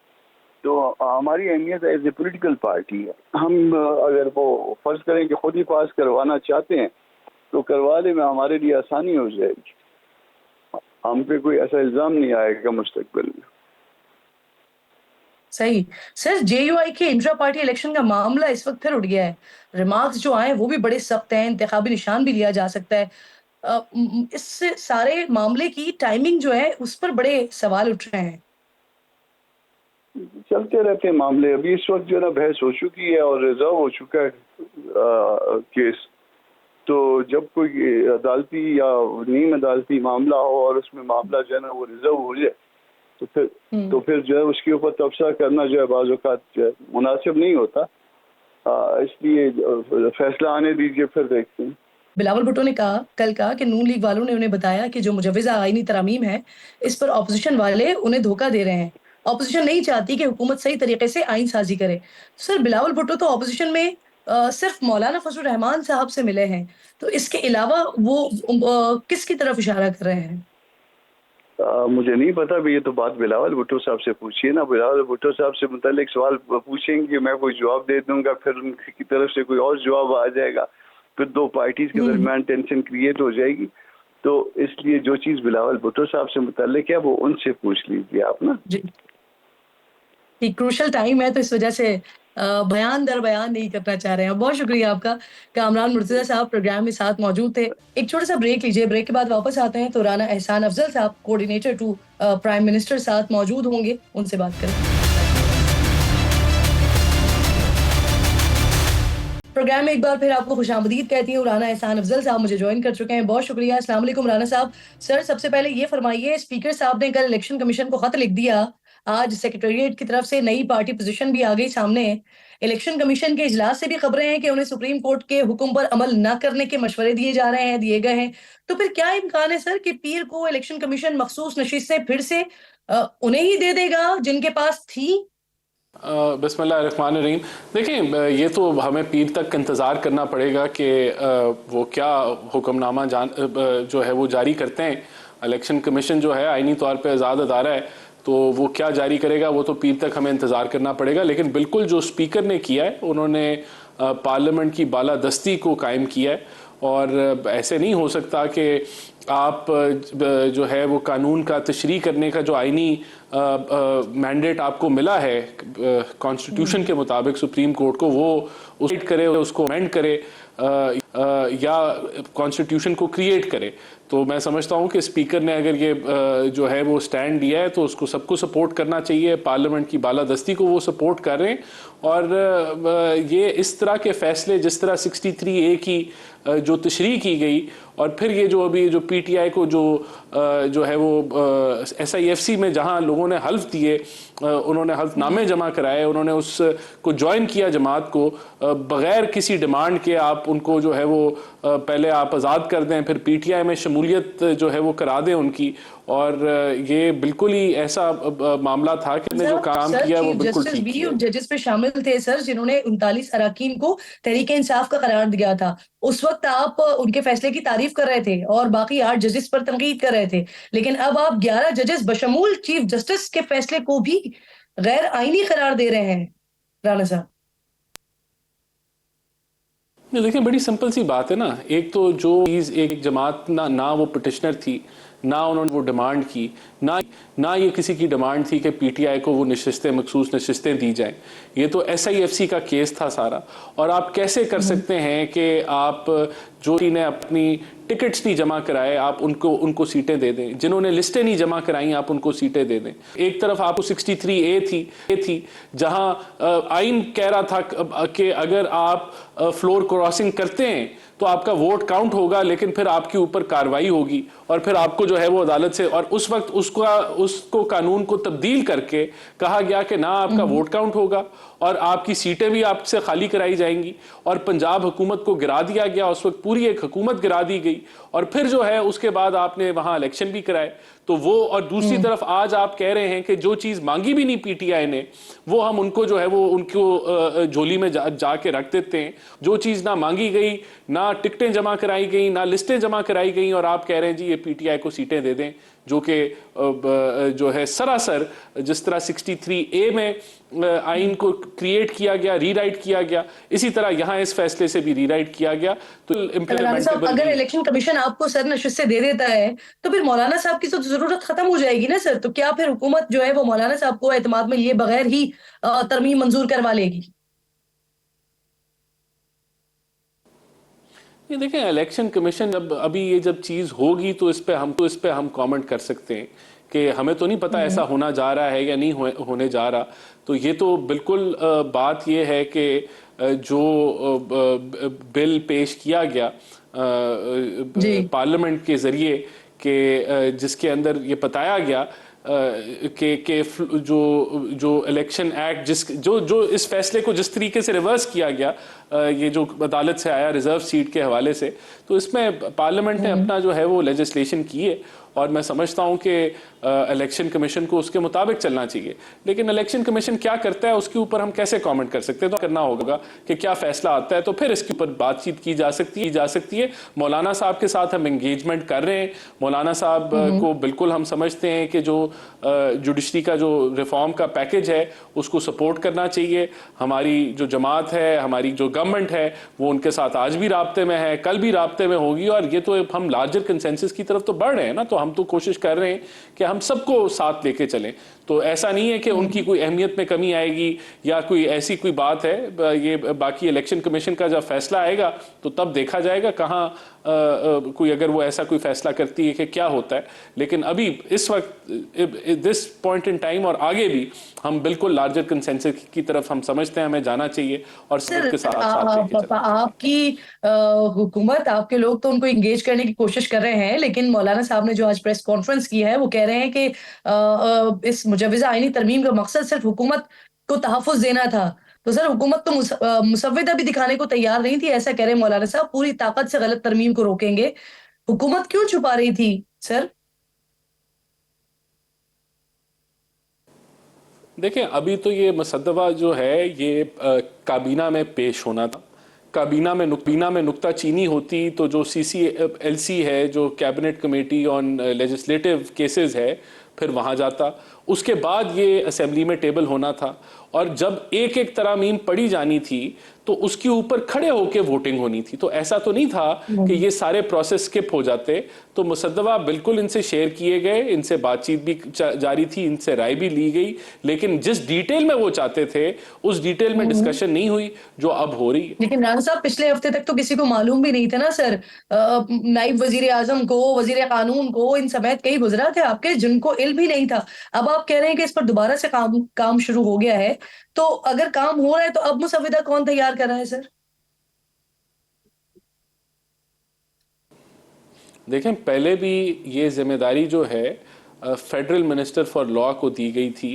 तो हमारी अहमियत एज ए पॉलिटिकल पार्टी है। हम अगर वो फर्ज करें कि खुद ही पास करवाना चाहते हैं तो करवा लें, हमारे लिए आसानी हो जाएगी। हम पे कोई ऐसा इल्जाम नहीं आएगा मुस्तकबिल में। सही। सर, JUI के इंट्रा पार्टी इलेक्शन का मामला इस वक्त फिर उठ गया है। रिमार्क्स जो आए वो भी बड़े सख्त हैं, इंतखाबी निशान भी लिया जा सकता है। इस सारे मामले की टाइमिंग जो है उस पर बड़े सवाल उठ रहे हैं। चलते रहते हैं मामले। अभी इस वक्त जो है ना बहस हो चुकी है और रिजर्व हो चुका है केस। तो जब कोई अदालती या नीम अदालती मामला हो और उसमें मामला जो है ना वो रिजर्व हो जाए, तो फिर जो है उसके ऊपर तबसरा करना जो है बाज़ औक़ात जो है मुनासिब नहीं होता। इसलिए फैसला आने दीजिए, फिर देखते हैं। बिलावल भुट्टो ने कल कहा कि नून लीग वालों ने उन्हें बताया कि जो मुजव्वज़ा आईनी तरामीम है, इस पर ऑपोजिशन वाले उन्हें धोखा दे रहे हैं। ऑपोजिशन नहीं चाहती कि हुकूमत सही तरीके से आईन साजी करे। सर, बिलावल भुट्टो तो ऑपोजिशन में सिर्फ मौलाना फजल रहमान साहब से मिले हैं, तो इसके अलावा वो किसकी तरफ इशारा कर रहे हैं? मुझे नहीं पता भी, ये तो बात बिलावल भुट्टो साहब से पूछिए ना। बिलावल भुट्टो साहब से मुतालिक सवाल पूछेंगे, मैं कोई जवाब दे दूंगा, फिर उनकी तरफ से कोई और जवाब आ जाएगा, फिर दो पार्टीज के दरमियान टेंशन क्रिएट हो जाएगी। तो इसलिए जो चीज़ बिलावल भुट्टो साहब से मुतालिक है वो उनसे पूछ लीजिए आप ना। जी, क्रूशल टाइम है तो इस वजह से बयान दर बयान नहीं करना चाह रहे हैं। बहुत शुक्रिया आपका। कामरान मुर्तज़ा साहब प्रोग्राम में साथ मौजूद थे। एक छोटा सा ब्रेक लीजिए, ब्रेक के बाद वापस आते हैं तो राना एहसान अफजल साहब, कोऑर्डिनेटर टू प्राइम मिनिस्टर, साथ मौजूद होंगे, उनसे बात करें। प्रोग्राम में एक बार फिर आपको खुशामदीद कहती हूँ। राना एहसान अफजल साहब मुझे ज्वाइन कर चुके हैं, बहुत शुक्रिया। अस्सलाम वालेकुम राना साहब। सर, सबसे पहले ये फरमाइए, स्पीकर साहब ने कल इलेक्शन कमीशन को खत लिख दिया, आज सेक्रेटेरिएट की तरफ से नई पार्टी पोजीशन भी आ गई सामने। इलेक्शन कमीशन के इजलास से भी खबरें हैं कि उन्हें सुप्रीम कोर्ट के हुक्म पर अमल न करने के मशवरे दिए गए हैं। तो फिर क्या इम्कान है सर कि पीर को इलेक्शन कमीशन मखसूस नशिस्तें फिर से उन्हें ही दे देगा जिनके पास थी? बिस्मिल्लाहिर्रहमानिर्रहीम। देखिए, ये तो हमें पीर तक इंतज़ार करना पड़ेगा कि वो क्या हुक्मनामा जो है वो जारी करते हैं। इलेक्शन कमीशन जो है आईनी तौर पे आज़ाद अदारा है, तो वो क्या जारी करेगा वो तो पीर तक हमें इंतज़ार करना पड़ेगा। लेकिन बिल्कुल जो स्पीकर ने किया है, उन्होंने पार्लियामेंट की बालादस्ती को कायम किया है, और ऐसे नहीं हो सकता कि आप जो है वो कानून का तशरीह करने का जो आईनी मैंडेट आपको मिला है कॉन्स्टिट्यूशन के मुताबिक सुप्रीम कोर्ट को, वो उसको करे, उसको अमेंड करे या कॉन्स्टिट्यूशन को क्रिएट करे। तो मैं समझता हूँ कि स्पीकर ने अगर ये जो है वो स्टैंड लिया है तो उसको सबको सपोर्ट करना चाहिए। पार्लियामेंट की बालादस्ती को वो सपोर्ट कर रहे हैं, और ये इस तरह के फैसले, जिस तरह 63A की जो तशरीह की गई, और फिर ये जो अभी जो PTI को जो है वो SIFC में जहाँ लोगों ने हल्फ दिए, उन्होंने हल्फनामे जमा कराए, उन्होंने उसको ज्वाइन किया जमात को बग़ैर किसी डिमांड के। आप उनको जो है वो पहले आप आज़ाद कर दें, फिर PTI में शमूलियत जो है वो करा दें उनकी, और ये बिल्कुल ही ऐसा मामला था कि ने जो काम किया वो बिल्कुल ठीक किया। जजेस पे शामिल थे सर जिन्होंने 39 अरकान को तहरीक इंसाफ का करार दिया था। उस वक्त आप उनके फैसले की तारीफ कर रहे थे और बाकी 8 जजेस पर तनकीद कर रहे थे, लेकिन अब आप 11 जजेस बशमूल चीफ जस्टिस के फैसले को भी गैर आईनी करार दे रहे हैं। राणा साहब, देखिए, बड़ी सिंपल सी बात है ना। एक तो जो चीज़ एक जमात ना वो पिटिशनर थी, ना उन्होंने वो डिमांड की, ना ये किसी की डिमांड थी कि PTI को वो नशिस्तें, मखसूस नशिस्तें दी जाएं। ये तो SIFC का केस था सारा। और आप कैसे कर सकते हैं कि आप जो ने अपनी टिकट्स नहीं जमा कराए आप उनको सीटें दे दें, जिन्होंने लिस्टें नहीं जमा कराई आप उनको सीटें दे दें। एक तरफ आपको 63A थी जहां आइन कह रहा था कि अगर आप फ्लोर क्रॉसिंग करते हैं तो आपका वोट काउंट होगा, लेकिन फिर आपके ऊपर कार्रवाई होगी, और फिर आपको जो है वो अदालत से, और उस वक्त उसको कानून को तब्दील करके कहा गया कि ना आपका वोट काउंट होगा और आपकी सीटें भी आपसे खाली कराई जाएंगी, और पंजाब हुकूमत को गिरा दिया गया। उस वक्त पूरी एक हुकूमत गिरा दी गई, और फिर जो है उसके बाद आपने वहां इलेक्शन भी कराए। तो वो, और दूसरी तरफ आज आप कह रहे हैं कि जो चीज़ मांगी भी नहीं PTI ने, वो हम उनको जो है वो उनको झोली में जाके रख देते हैं। जो चीज़ ना मांगी गई, ना टिकटें जमा कराई गई, ना लिस्टें जमा कराई गई, और आप कह रहे हैं जी ये PTI को सीटें दे दें, जो कि जो है सरासर जिस तरह 63A में आइन को क्रिएट किया गया, रीराइट किया गया, इसी तरह यहाँ इस फैसले से भी रीराइट किया गया। तो इम्प्लीमेंटेबल, अगर इलेक्शन कमीशन आपको सरनशिस्तें दे देता है तो फिर मौलाना साहब की तो जरूरत खत्म हो जाएगी ना सर। तो क्या फिर हुकूमत जो है वो मौलाना साहब को एतमाद में लिए बगैर ही तरमीम मंजूर करवा लेगी? ये देखें, इलेक्शन कमीशन अभी ये जब चीज़ होगी तो इस पे हम कमेंट कर सकते हैं कि हमें तो नहीं पता ऐसा होना जा रहा है या नहीं होने जा रहा। तो ये तो बिल्कुल बात ये है कि जो बिल पेश किया गया पार्लियामेंट के ज़रिए कि जिसके अंदर ये बताया गया कि जो इलेक्शन एक्ट जो इस फैसले को जिस तरीके से रिवर्स किया गया, ये जो अदालत से आया रिजर्व सीट के हवाले से, तो इसमें पार्लियामेंट ने अपना जो है वो लेजिस्लेशन की है, और मैं समझता हूं कि इलेक्शन कमीशन को उसके मुताबिक चलना चाहिए। लेकिन इलेक्शन कमीशन क्या करता है उसके ऊपर हम कैसे कमेंट कर सकते हैं? तो करना होगा कि क्या फैसला आता है तो फिर इसके ऊपर बातचीत की जा सकती है। मौलाना साहब के साथ हम एंगेजमेंट कर रहे हैं। मौलाना साहब को बिल्कुल हम समझते हैं कि जो जुडिशरी का जो रिफॉर्म का पैकेज है उसको सपोर्ट करना चाहिए। हमारी जो जमात है, हमारी जो गवर्नमेंट है, वो उनके साथ आज भी राब्ते में है, कल भी राब्ते में होगी, और ये तो हम लार्जर कंसेंसस की तरफ तो बढ़ रहे हैं ना। तो हम तो कोशिश कर रहे हैं कि हम सबको साथ लेके चलें। तो ऐसा नहीं है कि उनकी कोई अहमियत में कमी आएगी या कोई ऐसी कोई बात है। ये बाकी इलेक्शन कमीशन का जब फैसला आएगा तो तब देखा जाएगा कहाँ कोई अगर वो ऐसा कोई फैसला करती है कि क्या होता है। लेकिन अभी इस वक्त दिस पॉइंट इन टाइम और आगे भी हम बिल्कुल लार्जर कंसेंसस की तरफ हम समझते हैं हमें जाना चाहिए, और सबके साथ आपकी हुकूमत, आपके लोग तो उनको इंगेज करने की कोशिश कर रहे हैं, लेकिन मौलाना साहब ने जो आज प्रेस कॉन्फ्रेंस की है, वो कह रहे हैं कि इस मुजव्वज़ा आईनी तरमीम का मकसद सिर्फ हुकूमत को तहफ़्फ़ुज़ देना था। तो सर हुकूमत तो मुसव्विदा भी दिखाने को तैयार नहीं थी, ऐसा कह रहे हैं मौलाना साहब, पूरी ताकत से गलत तरमीम को रोकेंगे। हुकूमत क्यों छुपा रही थी सर? देखें, अभी तो ये मुसद्दवा जो है ये काबीना में पेश होना था। काबीना में नुक्ता चीनी होती तो जो CCLC है, जो cabinet committee on legislative cases है, फिर वहाँ जाता। उसके बाद ये असेंबली में टेबल होना था और जब एक एक तरामीम पढ़ी जानी थी तो उसके ऊपर खड़े होकर वोटिंग होनी थी। तो ऐसा तो नहीं था कि ये सारे प्रोसेस स्किप हो जाते। तो मुसद्दवा बिल्कुल इनसे शेयर किए गए, इनसे बातचीत भी जारी थी, इनसे राय भी ली गई, लेकिन जिस डिटेल में वो चाहते थे उस डिटेल में डिस्कशन नहीं हुई जो अब हो रही है। लेकिन राना साहब, पिछले हफ्ते तक तो किसी को मालूम भी नहीं था ना सर, नाइब वजीर आजम को, वजीर कानून को, इन समेत कई वज़रा थे आपके जिनको इल्म भी नहीं था। अब आप कह रहे हैं कि इस पर दोबारा से काम शुरू हो गया है, तो अगर काम हो रहा है तो अब मुसव्विदा कौन तैयार कर रहा है सर? देखें, पहले भी ये जिम्मेदारी जो है फेडरल मिनिस्टर फॉर लॉ को दी गई थी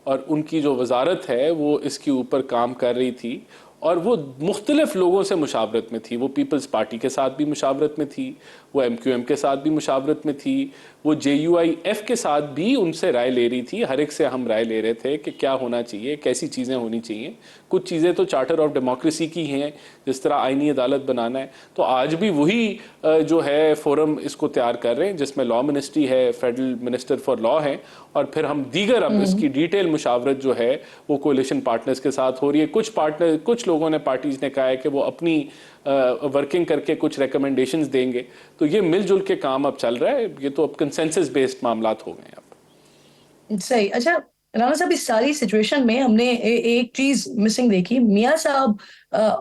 और उनकी जो वजारत है वो इसके ऊपर काम कर रही थी और वो मुख्तलिफ लोगों से मुशावरत में थी। वो पीपल्स पार्टी के साथ भी मुशावरत में थी, वो MQM के साथ भी मुशावरत में थी, वो JUIF के साथ भी उनसे राय ले रही थी। हर एक से हम राय ले रहे थे कि क्या होना चाहिए, कैसी चीज़ें होनी चाहिए। कुछ चीज़ें तो चार्टर ऑफ डेमोक्रेसी की हैं, जिस तरह आईनी अदालत बनाना है। तो आज भी वही जो है फोरम इसको तैयार कर रहे हैं जिसमें लॉ मिनिस्ट्री है, फेडरल मिनिस्टर फॉर लॉ है और फिर हम दीगर अब इसकी डिटेल मुशावरत जो है वो कोलिशन पार्टनर्स के साथ हो रही है। कुछ लोगों ने, पार्टीज ने कहा है कि वो अपनी वर्किंग करके कुछ रिकमेंडेशंस देंगे। तो ये मिलजुल के काम अब चल रहा है। ये तो अब कंसेंसस बेस्ड मामलात हो गए अब। सही। अच्छा राना साहब, इस सारी सिचुएशन में हमने एक चीज मिसिंग देखी। मियां साहब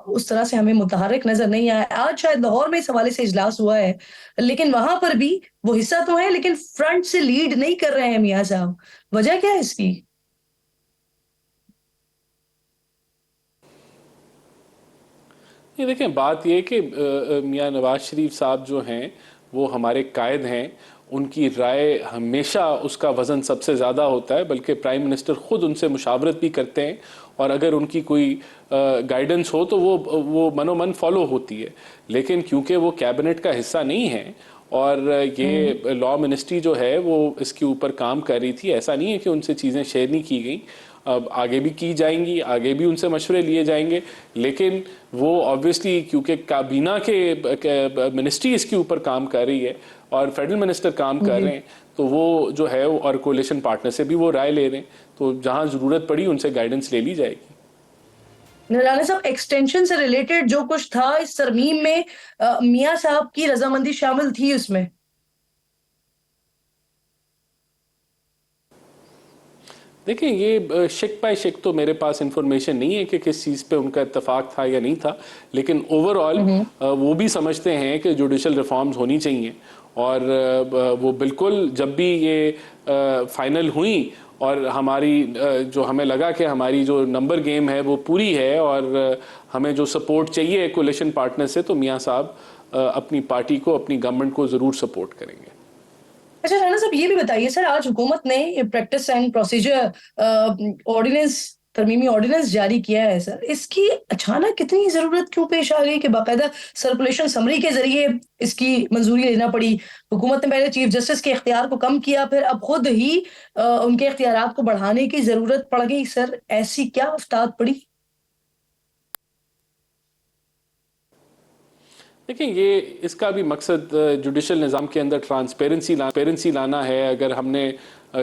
उस तरह से हमें मुतहर्रिक नजर नहीं आया। आज शायद लाहौर में इस हवाले से इजलास हुआ है, लेकिन वहां पर भी वो हिस्सा तो है लेकिन फ्रंट से लीड नहीं कर रहे हैं मियां साहब। वजह क्या है इसकी? ये देखें, बात ये कि मियां नवाज शरीफ साहब जो हैं वो हमारे कायद हैं। उनकी राय हमेशा उसका वज़न सबसे ज़्यादा होता है, बल्कि प्राइम मिनिस्टर ख़ुद उनसे मुशावरत भी करते हैं और अगर उनकी कोई गाइडेंस हो तो वो मनोमन फॉलो होती है। लेकिन क्योंकि वो कैबिनेट का हिस्सा नहीं है और ये लॉ मिनिस्ट्री जो है वो इसके ऊपर काम कर रही थी, ऐसा नहीं है कि उनसे चीज़ें शेयर नहीं की गई। अब आगे भी की जाएंगी, आगे भी उनसे मशवरे लिए जाएंगे, लेकिन वो ऑब्वियसली क्योंकि काबीना के मिनिस्ट्री इसके ऊपर काम कर रही है और फेडरल मिनिस्टर काम कर रहे हैं, तो वो जो है और कोलिशन पार्टनर से भी वो राय ले रहे हैं, तो जहां ज़रूरत पड़ी उनसे गाइडेंस ले ली जाएगी। राना साहब, एक्सटेंशन से रिलेटेड जो कुछ था इस तरमीम में, मियां साहब की रजामंदी शामिल थी उसमें? देखिए, ये शिक बाय शिक तो मेरे पास इंफॉर्मेशन नहीं है कि किस चीज़ पे उनका इत्तेफाक था या नहीं था, लेकिन ओवरऑल वो भी समझते हैं कि जुडिशल रिफॉर्म्स होनी चाहिए और वो बिल्कुल जब भी ये फाइनल हुई और हमारी जो हमें लगा कि हमारी जो नंबर गेम है वो पूरी है और हमें जो सपोर्ट चाहिए कोलिशन पार्टनर से, तो मियां साहब अपनी पार्टी को, अपनी गवर्नमेंट को ज़रूर सपोर्ट करेंगे। अच्छा राना साहब, ये भी बताइए सर, आज हुकूमत ने प्रैक्टिस एंड प्रोसीजर ऑर्डिनेंस, तरमीमी ऑर्डिनेंस जारी किया है सर, इसकी अचानक कितनी जरूरत क्यों पेश आ गई कि बाकायदा सर्कुलेशन समरी के जरिए इसकी मंजूरी लेना पड़ी? हुकूमत ने पहले चीफ जस्टिस के इख्तियार को कम किया, फिर अब खुद ही उनके इख्तियारात को बढ़ाने की जरूरत पड़ गई। सर ऐसी क्या आफताब पड़ी? देखिए, ये इसका भी मकसद जुडिशल निज़ाम के अंदर ट्रांसपेरेंसी लाना है। अगर हमने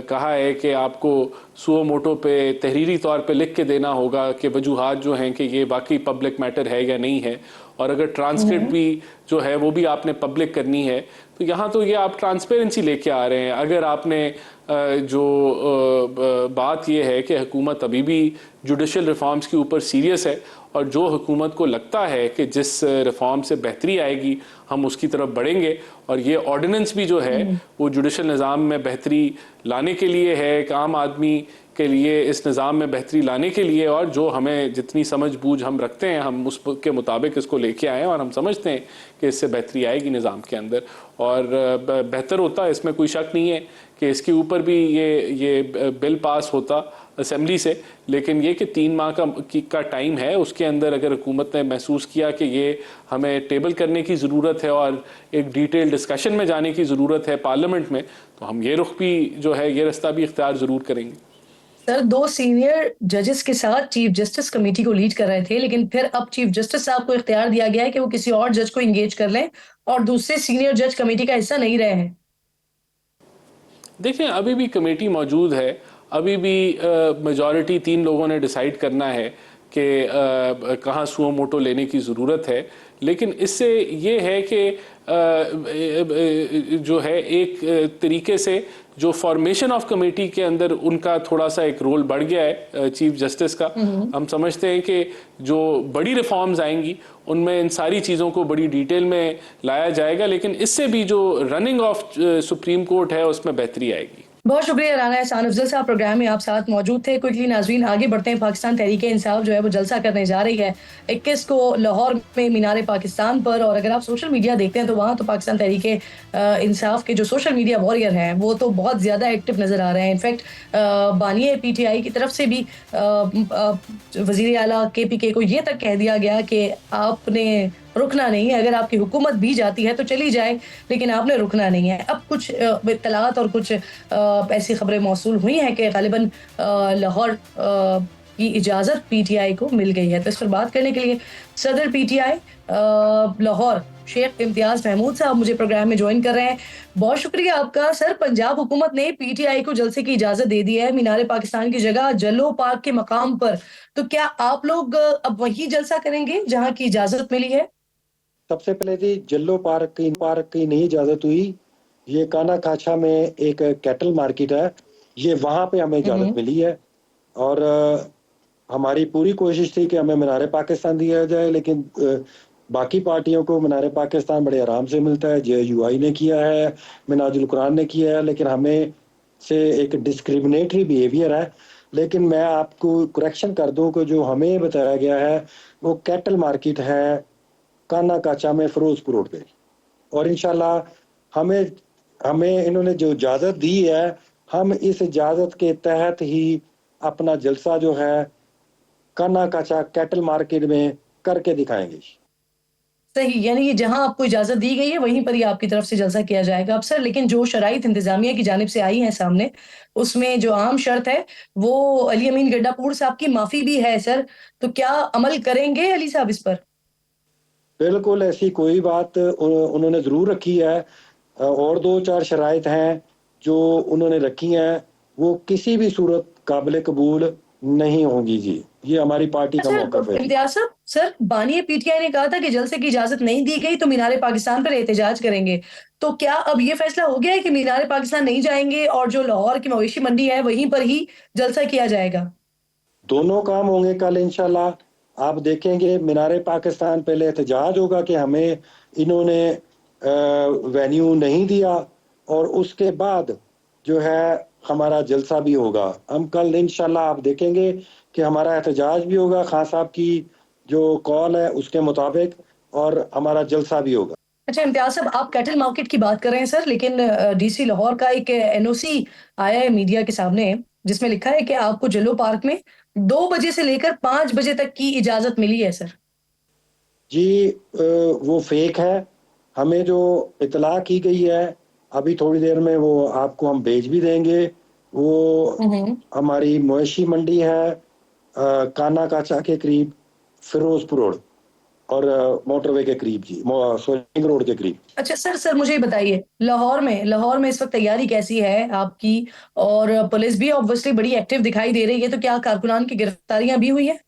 कहा है कि आपको सुओ मोटो पे तहरीरी तौर पे लिख के देना होगा कि वजूहात जो हैं कि ये वाकई पब्लिक मैटर है या नहीं है, और अगर ट्रांसक्रिप्ट भी जो है वो भी आपने पब्लिक करनी है, तो यहाँ तो ये आप ट्रांसपेरेंसी लेके आ रहे हैं। अगर आपने जो बात ये है कि हुकूमत अभी भी जुडिशल रिफॉर्म्स के ऊपर सीरियस है और जो हुकूमत को लगता है कि जिस रिफॉर्म से बेहतरी आएगी हम उसकी तरफ बढ़ेंगे, और ये ऑर्डिनेंस भी जो है वो जुडिशल निज़ाम में बेहतरी लाने के लिए है। एक आम आदमी के लिए, इस निज़ाम में बेहतरी लाने के लिए, और जो हमें जितनी समझ बूझ हम रखते हैं हम उसके मुताबिक इसको लेके आए और हम समझते हैं कि इससे बेहतरी आएगी निज़ाम के अंदर और बेहतर होता, इसमें कोई शक नहीं है कि इसके ऊपर भी ये बिल पास होता असेंबली से। लेकिन ये कि 3 माह का टाइम है, उसके अंदर अगर हुकूमत ने महसूस किया कि ये हमें टेबल करने की ज़रूरत है और एक डिटेल डिस्कशन में जाने की ज़रूरत है पार्लियामेंट में, तो हम ये रुख भी जो है ये रास्ता भी इख्तियार ज़रूर करेंगे। सर 2 सीनियर जजेस के साथ चीफ जस्टिस कमेटी को लीड कर रहे थे, लेकिन फिर अब चीफ जस्टिस साहब को इख्तियार दिया गया है कि वो किसी और जज को इंगेज कर लें और दूसरे सीनियर जज कमेटी का हिस्सा नहीं रहे हैं। देखें, अभी भी कमेटी मौजूद है, अभी भी मेजॉरिटी 3 लोगों ने डिसाइड करना है कि कहाँ सुओ मोटो लेने की ज़रूरत है। लेकिन इससे ये है कि जो है एक तरीके से जो फॉर्मेशन ऑफ कमेटी के अंदर उनका थोड़ा सा एक रोल बढ़ गया है चीफ जस्टिस का। हम समझते हैं कि जो बड़ी रिफॉर्म्स आएंगी उनमें इन सारी चीज़ों को बड़ी डिटेल में लाया जाएगा, लेकिन इससे भी जो रनिंग ऑफ सुप्रीम कोर्ट है उसमें बेहतरी आएगी। बहुत शुक्रिया राना एहसान अफजल साहब, प्रोग्राम में आप साथ मौजूद थे। क्विकली नाजरीन आगे बढ़ते हैं। पाकिस्तान तहरीक इंसाफ जो है वो जलसा करने जा रही है 21 को लाहौर में मीनार पाकिस्तान पर, और अगर आप सोशल मीडिया देखते हैं तो वहाँ तो पाकिस्तान तहरीक इंसाफ के जो सोशल मीडिया वॉरियर हैं वो तो बहुत ज़्यादा एक्टिव नज़र आ रहे हैं। इनफैक्ट बानिए PTI की तरफ से भी वज़ीर आला KPK को ये तक कह दिया गया कि आपने रुकना नहीं है, अगर आपकी हुकूमत भी जाती है तो चली जाए लेकिन आपने रुकना नहीं है। अब कुछ इत्तलात और कुछ ऐसी खबरें मौसूल हुई हैं कि गालिबन लाहौर की इजाज़त PTI को मिल गई है। तो इस पर बात करने के लिए सदर PTI लाहौर शेख इम्तियाज महमूद साहब मुझे प्रोग्राम में ज्वाइन कर रहे हैं। बहुत शुक्रिया आपका। सर, पंजाब हुकूमत ने PTI को जलसे की इजाज़त दे दी है मीनार पाकिस्तान की जगह जल्लो पार्क के मकाम पर, तो क्या आप लोग अब वही जलसा करेंगे जहाँ की इजाज़त मिली है? सबसे पहले जी जल्लो पार्क की नहीं इजाजत हुई, ये काना काछा में एक कैटल मार्केट है, ये वहां पे हमें इजाजत मिली है और हमारी पूरी कोशिश थी कि हमें मीनार पाकिस्तान दिया जाए, लेकिन बाकी पार्टियों को मीनार पाकिस्तान बड़े आराम से मिलता है। JUI ने किया है, मिनाजुल कुरान ने किया है, लेकिन हमें से एक डिस्क्रिमिनेटरी बिहेवियर है। लेकिन मैं आपको करेक्शन कर दूं कि जो हमें बताया गया है वो कैटल मार्केट है काना काचा में फिरोजपुर रोड पे, और इंशाल्लाह हमें इन्होंने जो इजाजत दी है हम इस इजाजत के तहत ही अपना जलसा जो है काना काचा कैटल मार्केट में करके दिखाएंगे। सही, यानी कि जहां आपको इजाजत दी गई है वहीं पर ही आपकी तरफ से जलसा किया जाएगा। अब सर, लेकिन जो शराइत इंतजामिया की जानिब से आई है सामने, उसमें जो आम शर्त है वो अली अमीन गड्डापुर साहब की माफी भी है सर, तो क्या अमल करेंगे अली साहब इस पर? बिल्कुल, ऐसी कोई बात उन्होंने जरूर रखी है, और 2-4 शराइत हैं जो उन्होंने रखी हैं, वो किसी भी सूरत काबिल कबूल नहीं होंगी जी। ये हमारी पार्टी का मौक़िफ़ है। इम्तियाज साहब, सर बानिए PTI ने कहा था कि जलसे की इजाजत नहीं दी गई तो मीनार पाकिस्तान पर एहतजाज करेंगे, तो क्या अब ये फैसला हो गया है कि मीनार पाकिस्तान नहीं जाएंगे और जो लाहौर की मवेशी मंडी है वहीं पर ही जलसा किया जाएगा? दोनों काम होंगे कल इंशाल्लाह। आप देखेंगे मीनार पाकिस्तान पहले एहतजाज होगा कि हमें इन्होंने वेन्यू नहीं दिया, और उसके बाद जो है हमारा जलसा भी होगा। हम कल इंशाल्लाह आप देखेंगे कि हमारा एहतजाज भी होगा खान साहब की जो कॉल है उसके मुताबिक, और हमारा जलसा भी होगा। अच्छा इम्तियाज साहब, आप कैटल मार्केट की बात कर रहे हैं सर, लेकिन DC लाहौर का एक NOC आया है मीडिया के सामने जिसमें लिखा है कि आपको जल्लो पार्क में 2 बजे से लेकर 5 बजे तक की इजाजत मिली है सर। जी वो फेक है। हमें जो इतला की गई है अभी थोड़ी देर में वो आपको हम भेज भी देंगे। वो हमारी मवेशी मंडी है काना काचा के करीब फिरोजपुर रोड और मोटरवे के करीब जी, सोइंग रोड के करीब। अच्छा सर मुझे ये बताइए, लाहौर में इस वक्त तैयारी कैसी है आपकी? और पुलिस भी ऑब्वियसली बड़ी एक्टिव दिखाई दे रही है, तो क्या कारकुनान की गिरफ्तारियां भी हुई है?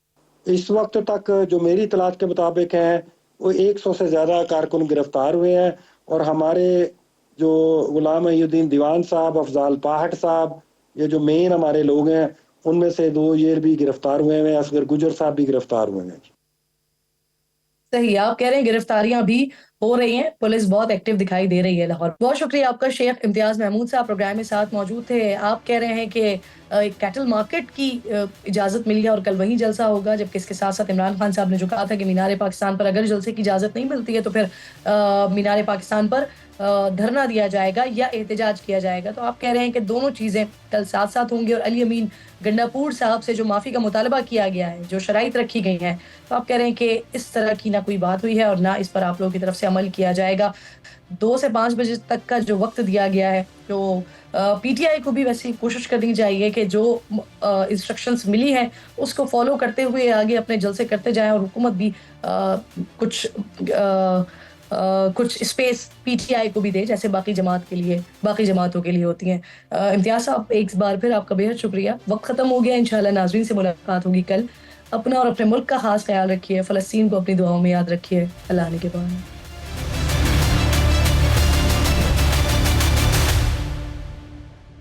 इस वक्त तक जो मेरी इतलात के मुताबिक है वो 100 से ज्यादा कारकुन गिरफ्तार हुए हैं, और हमारे जो गुलाम मोहिउद्दीन दीवान साहब, अफजाल पाहट साहब, ये जो मेन हमारे लोग हैं उनमें से 2 ये भी गिरफ्तार हुए हैं, असगर गुजर साहब भी गिरफ्तार हुए हैं। सही, आप कह रहे हैं गिरफ्तारियां भी हो रही हैं, पुलिस बहुत एक्टिव दिखाई दे रही है लाहौर। बहुत शुक्रिया आपका शेख इम्तियाज महमूद साहब प्रोग्राम में साथ मौजूद थे। आप कह रहे हैं कि एक कैटल मार्केट की इजाजत मिली है और कल वहीं जलसा होगा, जबकि इसके साथ साथ इमरान खान साहब ने जो कहा था कि मीनार पाकिस्तान पर अगर जलसे की इजाजत नहीं मिलती है तो फिर मीनार पाकिस्तान पर धरना दिया जाएगा या एहतजाज किया जाएगा। तो आप कह रहे हैं कि दोनों चीजें कल साथ साथ होंगी और अली अमीन गंडापुर साहब से जो माफी का मुतालबा किया गया है, जो शराइत रखी गई हैं, तो आप कह रहे हैं कि इस तरह की ना कोई बात हुई है और ना इस पर आप लोगों की तरफ से अमल किया जाएगा। 2 से 5 बजे तक का जो वक्त दिया गया है, जो पीटीआई को भी वैसे कोशिश करनी चाहिए कि जो इंस्ट्रक्शंस मिली हैं उसको फॉलो करते हुए आगे अपने जलसे करते जाएं और हुकूमत भी कुछ स्पेस पीटीआई को भी दे, जैसे बाकी जमातों के लिए होती हैं। इम्तियाज साहब, एक बार फिर आपका बेहद शुक्रिया। वक्त खत्म हो गया, इंशाल्लाह नाज़रीन से मुलाकात होगी कल। अपना और अपने मुल्क का खास ख्याल रखिए, फ़लस्तीन को अपनी दुआओं में याद रखिए। अल्लाह ने के बाद।